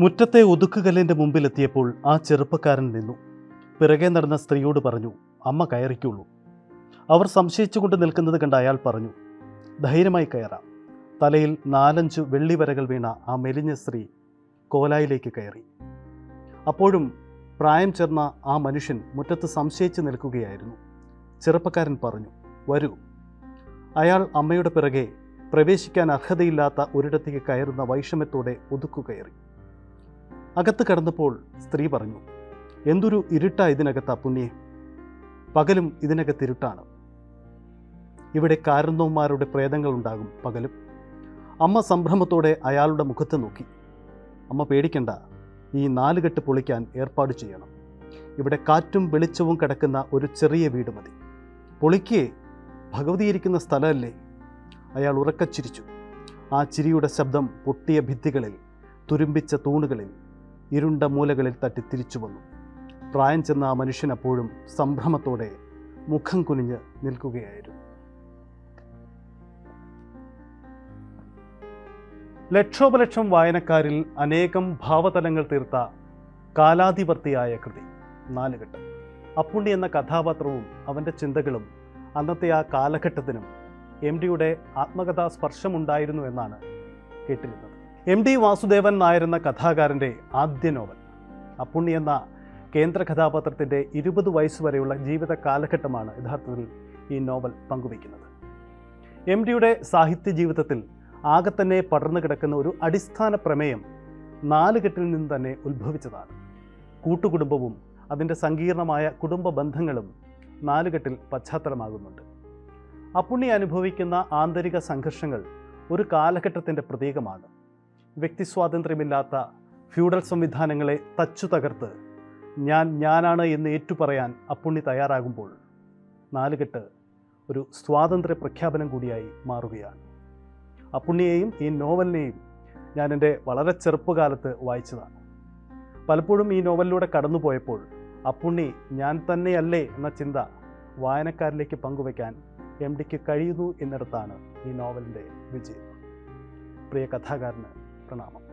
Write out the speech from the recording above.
മുറ്റത്തെ ഒതുക്കുകല്ലിൻ്റെ മുമ്പിലെത്തിയപ്പോൾ ആ ചെറുപ്പക്കാരൻ നിന്നു. പിറകെ നടന്ന സ്ത്രീയോട് പറഞ്ഞു, അമ്മ കയറിക്കുള്ളൂ. അവർ സംശയിച്ചുകൊണ്ട് നിൽക്കുന്നത് കണ്ട് അയാൾ പറഞ്ഞു, ധൈര്യമായി കയറാം. തലയിൽ 4-5 വെള്ളിവരകൾ വീണ ആ മെലിഞ്ഞ സ്ത്രീ കോലായിലേക്ക് കയറി. അപ്പോഴും പ്രായം ചേർന്ന ആ മനുഷ്യൻ മുറ്റത്ത് സംശയിച്ച് നിൽക്കുകയായിരുന്നു. ചെറുപ്പക്കാരൻ പറഞ്ഞു, വരൂ. അയാൾ അമ്മയുടെ പിറകെ പ്രവേശിക്കാൻ അർഹതയില്ലാത്ത ഒരിടത്തേക്ക് കയറുന്ന വൈഷമ്യത്തോടെ ഒതുക്കുകയറി. അകത്ത് കടന്നപ്പോൾ സ്ത്രീ പറഞ്ഞു, എന്തൊരു ഇരുട്ടാ ഇതിനകത്ത് പുണ്യേ. പകലും ഇതിനകത്തിരുട്ടാണ്. ഇവിടെ കാരണവന്മാരുടെ പ്രേതങ്ങളുണ്ടാകും പകലും. അമ്മ സംഭ്രമത്തോടെ അയാളുടെ മുഖത്ത് നോക്കി. അമ്മ പേടിക്കണ്ട, ഈ 4 കെട്ട് പൊളിക്കാൻ ഏർപ്പാട് ചെയ്യണം. ഇവിടെ കാറ്റും വെളിച്ചവും കിടക്കുന്ന ഒരു ചെറിയ വീട് മതി. പൊളിക്കേ, ഭഗവതിയിരിക്കുന്ന സ്ഥലമല്ലേ. അയാൾ ഉറക്കച്ചിരിച്ചു. ആ ചിരിയുടെ ശബ്ദം പൊട്ടിയ ഭിത്തികളിൽ, തുരുമ്പിച്ച തൂണുകളിൽ, ഇരുണ്ട മൂലകളിൽ തട്ടി തിരിച്ചു വന്നു. പ്രായം ചെന്ന ആ മനുഷ്യൻ അപ്പോഴും സംഭ്രമത്തോടെ മുഖം കുനിഞ്ഞ് നിൽക്കുകയായിരുന്നു. ലക്ഷോപലക്ഷം വായനക്കാരിൽ അനേകം ഭാവതലങ്ങൾ തീർത്ത കാലാതിവർത്തിയായ കൃതി 4 കെട്ട്. അപ്പുണ്ണി എന്ന കഥാപാത്രവും അവൻ്റെ ചിന്തകളും അന്നത്തെ ആ കാലഘട്ടത്തിനും MDയുടെ ആത്മകഥാ സ്പർശമുണ്ടായിരുന്നു എന്നാണ് കേട്ടിരുന്നത്. MD വാസുദേവൻ നായർ എന്ന കഥാകാരൻ്റെ ആദ്യ നോവൽ. അപ്പുണ്ണി എന്ന കേന്ദ്ര കഥാപാത്രത്തിൻ്റെ 20 വയസ്സ് വരെയുള്ള ജീവിത കാലഘട്ടമാണ് യഥാർത്ഥത്തിൽ ഈ നോവൽ പങ്കുവയ്ക്കുന്നത്. MDയുടെ സാഹിത്യ ജീവിതത്തിൽ ആകെ തന്നെ പടർന്നു കിടക്കുന്ന ഒരു അടിസ്ഥാന പ്രമേയം 4 കെട്ടിൽ നിന്ന് തന്നെ ഉത്ഭവിച്ചതാണ്. കൂട്ടുകുടുംബവും അതിൻ്റെ സങ്കീർണമായ കുടുംബ ബന്ധങ്ങളും 4 കെട്ടിൽ പശ്ചാത്തലമാകുന്നുണ്ട്. അപ്പുണ്ണി അനുഭവിക്കുന്ന ആന്തരിക സംഘർഷങ്ങൾ ഒരു കാലഘട്ടത്തിൻ്റെ പ്രതീകമാണ്. വ്യക്തിസ്വാതന്ത്ര്യമില്ലാത്ത ഫ്യൂഡൽ സംവിധാനങ്ങളെ തച്ചു തകർത്ത് ഞാനാണ് എന്ന് ഏറ്റുപറയാൻ അപ്പുണ്ണി തയ്യാറാകുമ്പോൾ 4 കെട്ട് ഒരു സ്വാതന്ത്ര്യ പ്രഖ്യാപനം കൂടിയായി മാറുകയാണ്. അപ്പുണ്ണിയെയും ഈ നോവലിനെയും ഞാൻ എൻ്റെ വളരെ ചെറുപ്പകാലത്ത് വായിച്ചതാണ്. പലപ്പോഴും ഈ നോവലിലൂടെ കടന്നുപോയപ്പോൾ അപ്പുണ്ണി ഞാൻ തന്നെയല്ലേ എന്ന ചിന്ത വായനക്കാരിലേക്ക് പങ്കുവയ്ക്കാൻ MDക്ക് കഴിയുന്നു എന്നിടത്താണ് ഈ നോവലിൻ്റെ വിജയം. പ്രിയ കഥാകാരന് പ്രണാമം.